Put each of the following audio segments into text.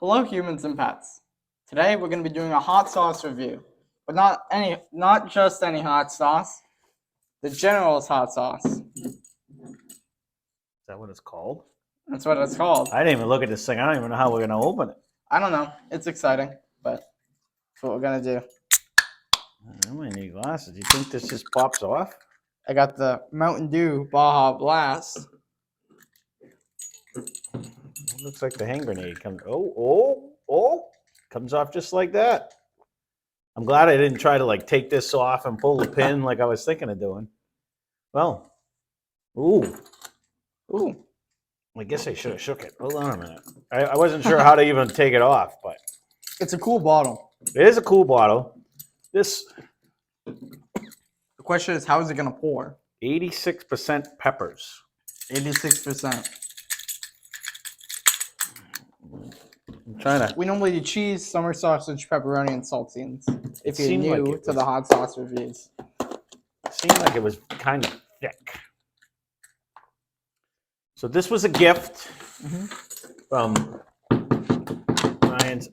Hello humans and pets. Today we're going to be doing a hot sauce review. But not just any hot sauce. The General's hot sauce. Is that what it's called? That's what it's called. I didn't even look at this thing. I don't even know how we're gonna open it. I don't know. It's exciting, but that's what we're going to do. I might need glasses. You think this just pops off? I got the Mountain Dew Baja Blast. It looks like the hand grenade comes. Oh! Comes off just like that. I'm glad I didn't try to like take this off and pull the pin like I was thinking of doing. Well, ooh. I guess I should have shook it. Hold on a minute. I wasn't sure how to even take it off, but It's a cool bottle. it is a cool bottle. This The question is, how is it going to pour? 86% peppers. 86%. I'm trying to. We normally do cheese, summer sausage, pepperoni, and saltines. If you're seemed like new it to was- the hot sauce reviews. Seemed like it was kind of thick. So this was a gift from Ryan's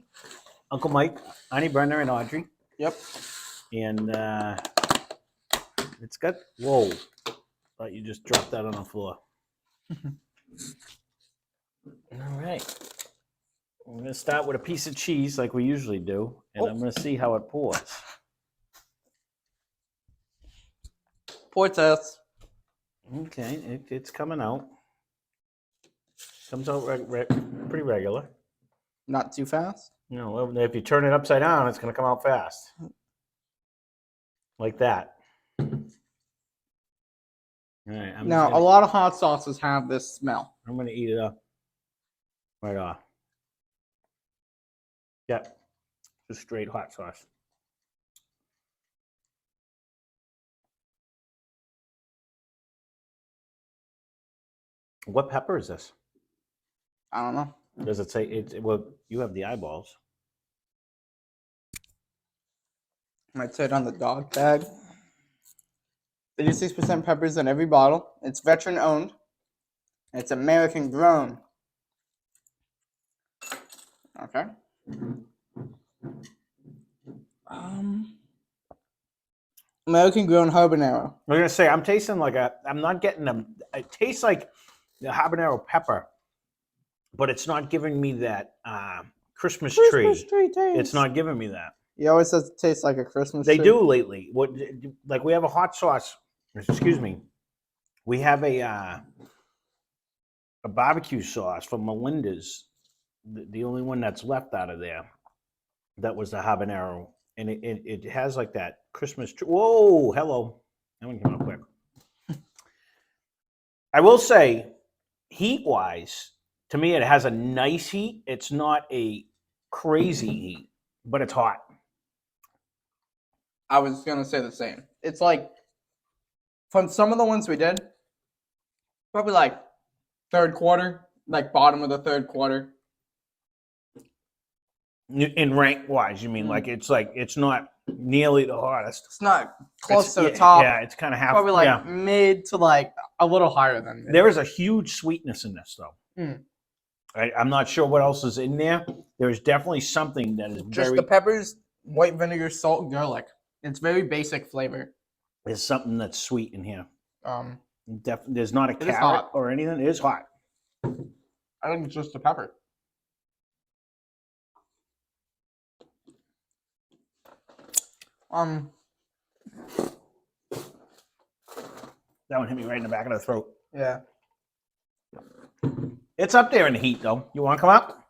Uncle Mike, Auntie Brenda, and Audrey. Yep. And it's got, whoa, thought you just dropped that on the floor. All right. I'm going to start with a piece of cheese like we usually do, and I'm going to see how it pours. Pour test. Okay, it's coming out. Comes out pretty regular. Not too fast. No, if you turn it upside down, it's going to come out fast. Like that. All right, Now, a lot of hot sauces have this smell. I'm going to eat it up right off. Yep, just straight hot sauce. What pepper is this? I don't know. Does it say well, you have the eyeballs. Might say it on the dog tag. 86% peppers in every bottle. It's veteran owned. And it's American grown. Okay. American grown habanero. I'm gonna say I'm tasting like I'm not getting them. It tastes like the habanero pepper, but it's not giving me that Christmas tree. Christmas tree taste. It's not giving me that. He always says it tastes like a Christmas They tree. do lately. What like we have a hot sauce. Excuse me. We have a barbecue sauce from Melinda's. The only one that's left out of there. That was the habanero, and it has like that Christmas tree. Whoa, hello. That one came out quick. I will say, heat-wise, to me, it has a nice heat. It's not a crazy heat, but it's hot. I was going to say the same. It's like, from some of the ones we did, probably like third quarter, like bottom of the third quarter. In rank-wise, you mean like it's not nearly the hottest. It's not close to the yeah, top. Yeah, it's kind of half. Probably like yeah. mid to like a little higher than mid. There is a huge sweetness in this, though. Mm. I'm not sure what else is in there. There's definitely something that is Just very. the peppers, white vinegar, salt, garlic. It's very basic flavor. There's something that's sweet in here. There's not a is carrot hot. or anything. It is hot. I think it's just the pepper. That one hit me right in the back of the throat. Yeah. It's up there in the heat, though. You want to come up?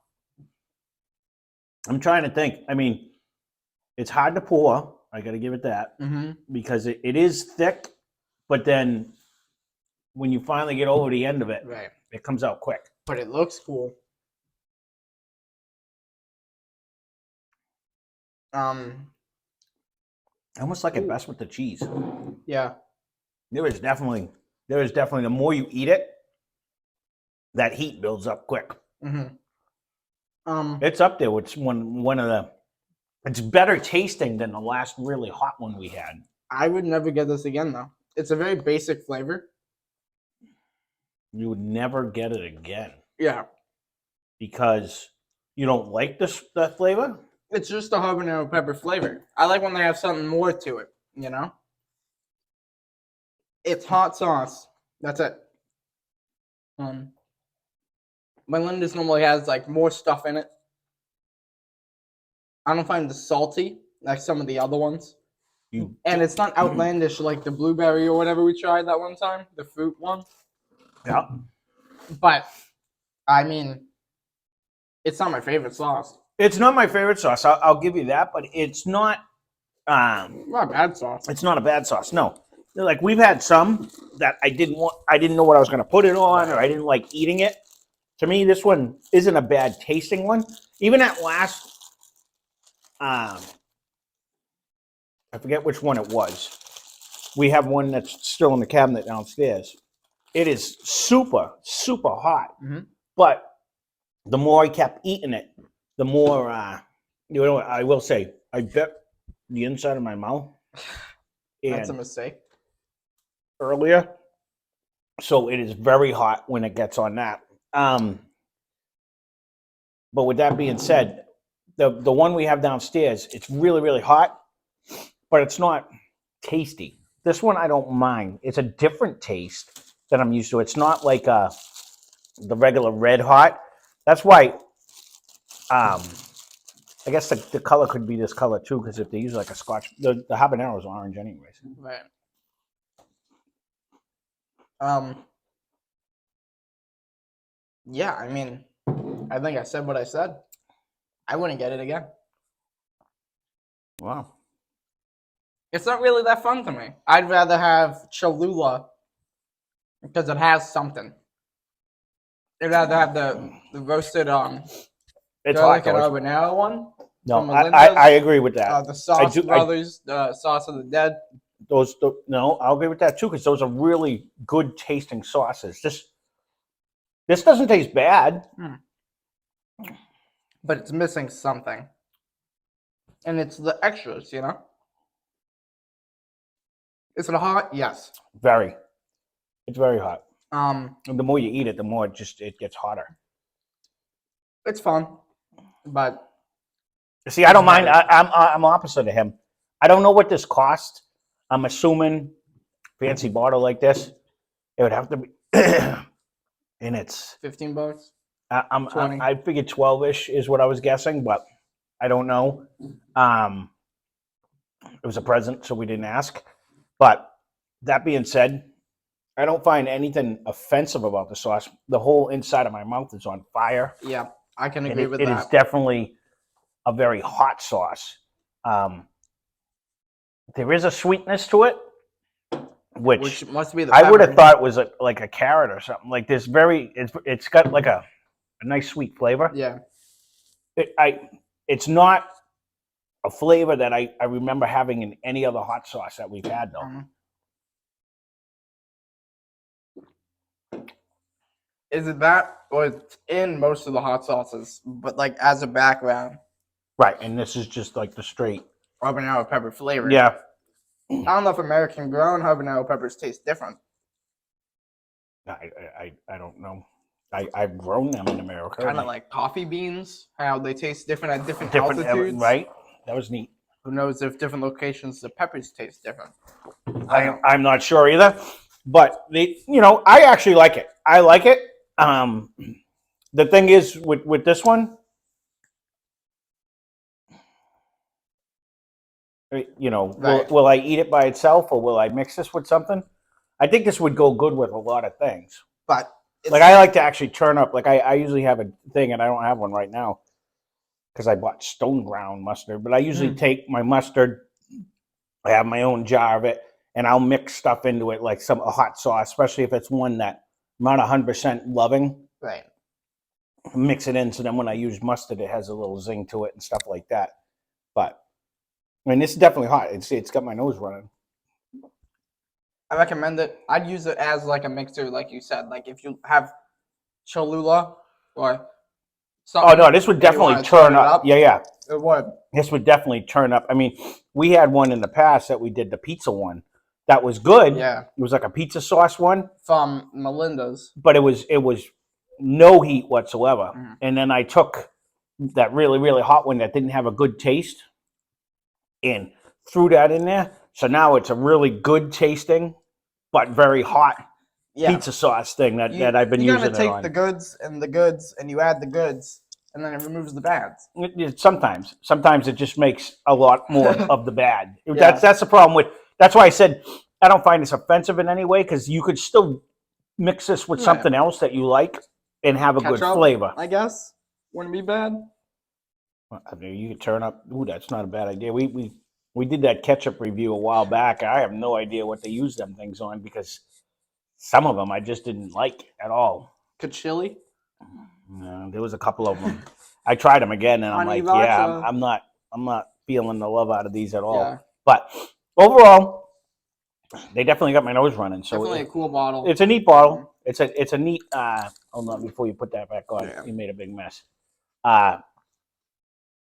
I'm trying to think. I mean, it's hard to pour. I got to give it that because it is thick, but then when you finally get over the end of it, Right. it comes out quick. But it looks cool. I almost like it best with the cheese. Yeah. There is definitely the more you eat it, that heat builds up quick. It's up there with one of the. It's better tasting than the last really hot one we had. I would never get this again though. It's a very basic flavor. You would never get it again Yeah. because You don't like this that flavor? It's just the habanero pepper flavor. I like when they have something more to it, you know? It's hot sauce. That's it. Melinda's normally has like more stuff in it. I don't find it salty like some of the other ones. You And it's not outlandish like the blueberry or whatever we tried that one time, the fruit one. yeah. But I mean, it's not my favorite sauce. It's not my favorite sauce. I'll give you that, but it's not. Not a bad sauce. It's not a bad sauce. No, like we've had some that I didn't want. I didn't know what I was going to put it on, or I didn't like eating it. To me, this one isn't a bad tasting one. Even at last, I forget which one it was. We have one that's still in the cabinet downstairs. It is super, super hot. Mhm. But the more I kept eating it, the more, you know, I will say, I bet the inside of my mouth That's a and mistake. earlier. So it is very hot when it gets on that. But with that being said, the one we have downstairs, it's really, really hot, but it's not tasty. This one I don't mind. It's a different taste than I'm used to. It's not like the regular red hot. That's why I guess the color could be this color too, because if they use like a scotch, the habanero is orange anyways. Right. Yeah, I mean, I think I said what I said. I wouldn't get it again. Wow. It's not really that fun to me. I'd rather have Cholula because it has something. I'd rather have the It's roasted hot. garlic and Though. habanero one. No, from I Melinda's. agree with that. The Sauce do- I- Brothers, Sauce of the Dead. No, I'll agree with that too, because those are really good tasting sauces. This doesn't taste bad. But it's missing something. And it's the extras, you know? Is it hot? Yes. Very. It's very hot. Um, And the more you eat it, the more it gets hotter. it's fun. But See, I don't mind. I'm opposite of him. I don't know what this cost. I'm assuming fancy bottle like this, it would have to be, and it's. $15. I figured 12-ish is what I was guessing, but I don't know. It was a present, so we didn't ask. But that being said, I don't find anything offensive about the sauce. The whole inside of my mouth is on fire. Yeah, I can And agree with it that. is definitely a very hot sauce. There is a sweetness to it, which must be the I would have pepper. thought was like a carrot or something. Like this it's got like a nice sweet flavor. Yeah. It's not a flavor that I remember having in any other hot sauce that we've had though. Is it that, or it's in most of the hot sauces, but like as a background, Right, and this is just like the straight. habanero pepper flavor? Yeah, I don't know if American grown habanero peppers taste different. I don't know. I've grown them in America. Kind of like coffee beans, how they taste different at different altitudes. right? That was neat. Who knows if different locations the peppers taste different? I'm not sure either, but I actually like it. I like it. The thing is with this one, Right. will I eat it by itself or will I mix this with something? I think this would go good with a lot of things. But Like I like to actually turn up. Like I usually have a thing, and I don't have one right now because I bought stone ground mustard. But I usually take my mustard. I have my own jar of it, and I'll mix stuff into it, like a hot sauce, especially if it's one that I'm not 100% loving. right. Mix it in, so then when I use mustard, it has a little zing to it and stuff like that. But I mean, this is definitely hot. It's got my nose running. I recommend it. I'd use it as like a mixer, like you said. Like if you have Cholula or something. Oh no, this would and you definitely wanna turn it up. Yeah. It would. This would definitely turn up. I mean, we had one in the past that we did the pizza one. That was good. Yeah. It was like a pizza sauce one, From Melinda's. but it was no heat whatsoever. Mhm. And then I took that really, really hot one that didn't have a good taste and threw that in there. So now it's a really good tasting, but very hot Yeah. pizza sauce thing that I've been you using gotta it take on. the goods and you add the goods, and then it removes the bads. Sometimes it just makes a lot more of the bad. Yeah. That's the problem with. That's why I said I don't find this offensive in any way because you could still mix this with Yeah. something else that you like and have a good Ketchup, flavor. I guess wouldn't be bad. I mean, you could turn up. Ooh, that's not a bad idea. We did that ketchup review a while back. I have no idea what they use them things on because some of them I just didn't like at all. Chili. There was a couple of them. I tried them again, and I'm Honey like, yeah, vodka. I'm not feeling the love out of these at all. Yeah. But overall, they definitely got my nose running. So Definitely a cool bottle. it's a neat bottle. It's a neat. Hold on, before you put that back on, Yeah. you made a big mess. I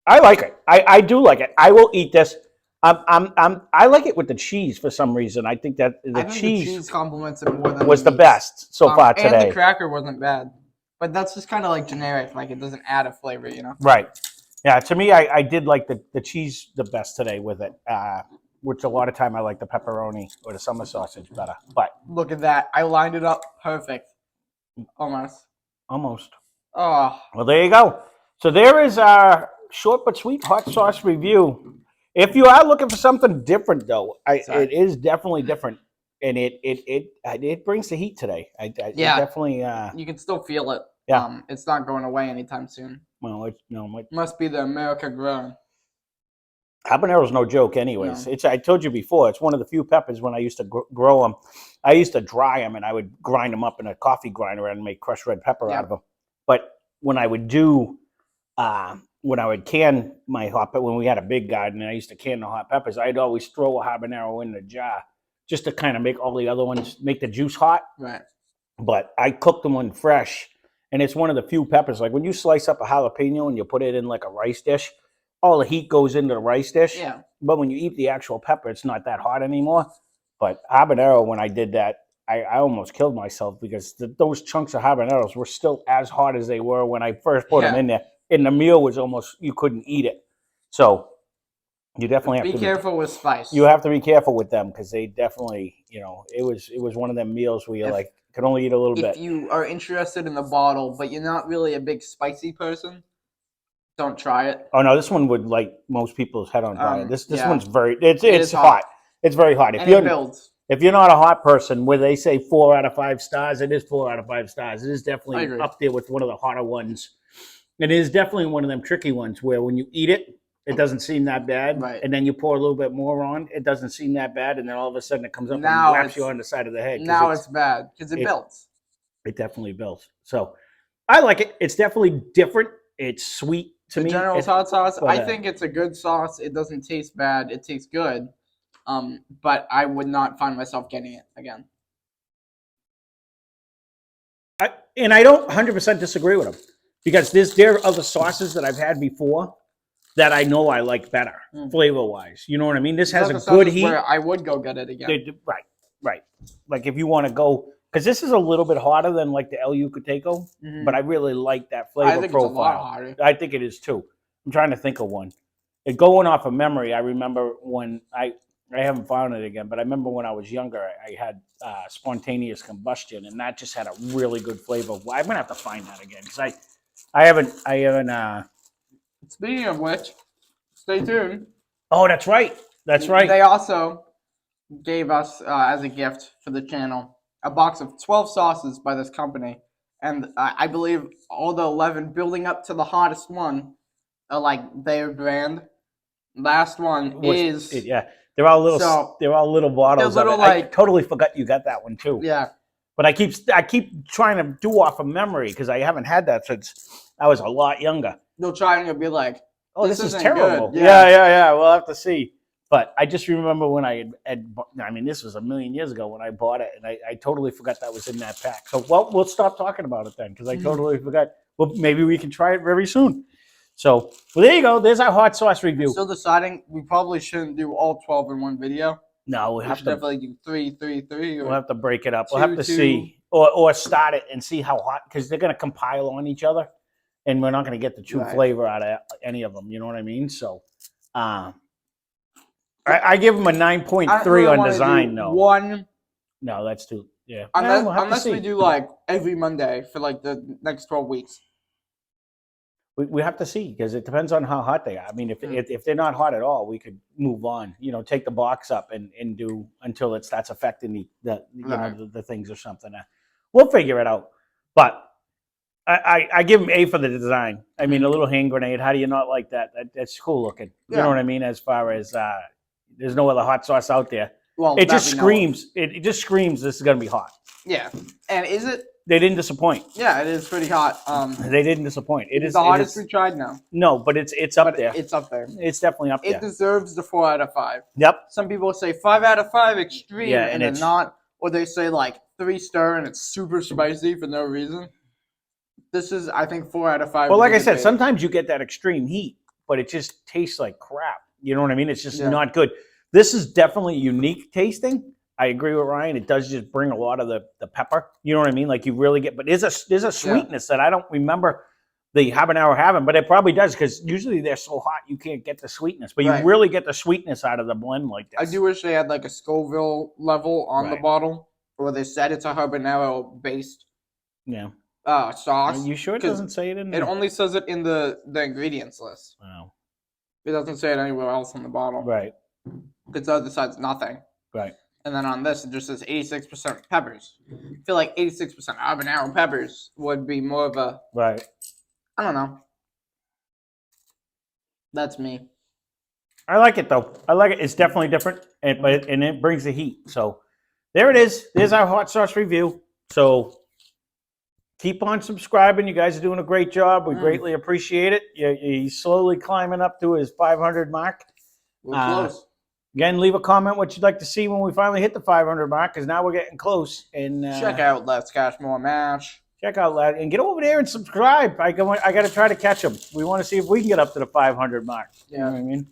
like it. I do like it. I will eat this. I like it with the cheese for some reason. I think that I think the cheese complements it more than was the meats. best so far today. And the cracker wasn't bad, but that's just kind of like generic. Like it doesn't add a flavor, you know. Right. Yeah. To me, I did like the cheese the best today with it. Which a lot of time I like the pepperoni or the summer sausage better. But look at that. I lined it up perfect. Almost. Oh. Well, there you go. So there is our short but sweet hot sauce review. If you are looking for something different, though, it is definitely different, and it brings the heat today. Yeah. Definitely. You can still feel it. Yeah. It's not going away anytime soon. Well, Must be the America grown. Habanero's no joke, anyways. No. I told you before, it's one of the few peppers when I used to grow them. I used to dry them, and I would grind them up in a coffee grinder and make crushed red pepper out of them. But when I would do, when I would can my hot pepper, when we had a big garden, and I used to can the hot peppers, I'd always throw a habanero in the jar just to kind of make all the other ones, make the juice hot. Right. But I cooked them on fresh, and it's one of the few peppers. Like when you slice up a jalapeno and you put it in like a rice dish, all the heat goes into the rice dish. Yeah. But when you eat the actual pepper, it's not that hot anymore. But habanero, when I did that, I almost killed myself because those chunks of habaneros were still as hot as they were when I first put them in there. And the meal was almost, you couldn't eat it. So you definitely have to be careful with spice. You have to be careful with them because they definitely, it was one of them meals where you could only eat a little bit. If you are interested in the bottle, but you're not really a big spicy person, don't try it. Oh no, this one would light most people's head on fire. This one's it's hot. hot. It's very hot. And it builds. If you're not a hot person, where they say 4 out of 5 stars, it is 4 out of 5 stars. It is definitely up there with one of the hotter ones. It is definitely one of them tricky ones where when you eat it, it doesn't seem that bad. Right. And then you pour a little bit more on, it doesn't seem that bad. And then all of a sudden it comes up and slaps you on the side of the head. Now it's bad because it builds. It definitely builds. So I like it. It's definitely different. It's sweet to me. General's hot sauce, I think it's a good sauce. It doesn't taste bad. It tastes good. But I would not find myself getting it again. I don't 100% disagree with him because there are other sauces that I've had before that I know I like better flavor-wise. You know what I mean? This has a good heat. Where I would go get it again. Right. Like if you want to go, because this is a little bit hotter than like the El Yucateco, but I really like that flavor profile. It's a lot hotter. I think it is too. I'm trying to think of one. Going off of memory, I remember when I haven't found it again, but I remember when I was younger, I had spontaneous combustion, and that just had a really good flavor. I'm gonna have to find that again because I haven't. Speaking of which, stay tuned. Oh, that's right. That's right. They also gave us as a gift for the channel a box of 12 sauces by this company, and I believe all the 11 building up to the hottest one are like their brand. Last one is They're all little bottles. I totally forgot you got that one too. Yeah. But I keep trying to do off of memory because I haven't had that since I was a lot younger. You'll try and you'll be like, "Oh, this is terrible." Yeah. We'll have to see. But I just remember when I this was a million years ago when I bought it, and I totally forgot that was in that pack. So we'll stop talking about it then because I totally forgot. Well, maybe we can try it very soon. So, there you go. There's our hot sauce review. Still deciding. We probably shouldn't do all 12 in one video. No, we should definitely do 3, 3, 3. We'll have to break it up. We'll have to see or start it and see how hot because they're going to compile on each other. and we're not going to get the true Right. flavor out of any of them. You know what I mean? So, I give them a 9.3 I don't really on wanna design. do No, one no, that's too. Yeah, unless we'll have to unless we see. do like every Monday for like the next 12 weeks. We have to see because it depends on how hot they are. I mean, if they're not hot at all, we could move on. You know, take the box up and do until it starts affecting the Right. the things or something. We'll figure it out. But I give them A for the design. I mean, a little hand grenade. How do you not like that? That's cool looking. You Yeah. know what I mean? As far as there's no other hot sauce out there. Well, It that just we know of. screams. It just screams. This is gonna be hot. Yeah. And is it? They didn't disappoint. Yeah, it is pretty hot. They didn't disappoint. It is the hottest it we is, tried now. No, but it's up But there. it's up there. It's definitely up It there. deserves the 4 out of 5. Yep. Some people say 5 out of 5 extreme, Yeah, and and they're it's- not, or they say like 3 star and it's super spicy for no reason. This is, I think, 4 out of 5. Well, is a like I good said, rating. sometimes you get that extreme heat, but it just tastes like crap. You know what I mean? It's just Yeah. not good. This is definitely unique tasting. I agree with Ryan. It does just bring a lot of the pepper. You know what I mean? Like you really get, but there's a sweetness that I don't remember the habanero having, but it probably does because usually they're so hot you can't get the sweetness, but Right. you really get the sweetness out of the blend like this. I do wish they had like a Scoville level on the Right. bottle, where they said it's a habanero based Yeah. sauce. You sure it 'Cause doesn't say it in It there? only says it in the ingredients list. Wow. It doesn't say it anywhere else on the bottle. Right. Because the other side's nothing. Right. And then on this, it just says 86% peppers. I feel like 86% habanero peppers would be more of a, Right. I don't know. That's me. I like it though. I like it. It's definitely different, and it brings the heat. So there it is. There's our hot sauce review. So keep on subscribing. You guys are doing a great job. We greatly appreciate it. He's slowly climbing up to his 500 mark. We're close. Again, leave a comment what you'd like to see when we finally hit the 500 mark, because now we're getting close. And Check out Let's Cash More Mash. check out that and get over there and subscribe. I got to try to catch them. We want to see if we can get up to the 500 mark. You know what I mean?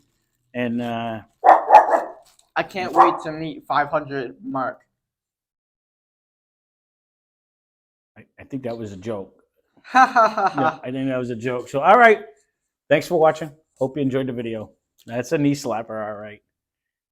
And I can't wait to meet 500 mark. I think that was a joke. Ha ha ha Yeah, ha. I think that was a joke. So, all right. Thanks for watching. Hope you enjoyed the video. That's a knee slapper. All right.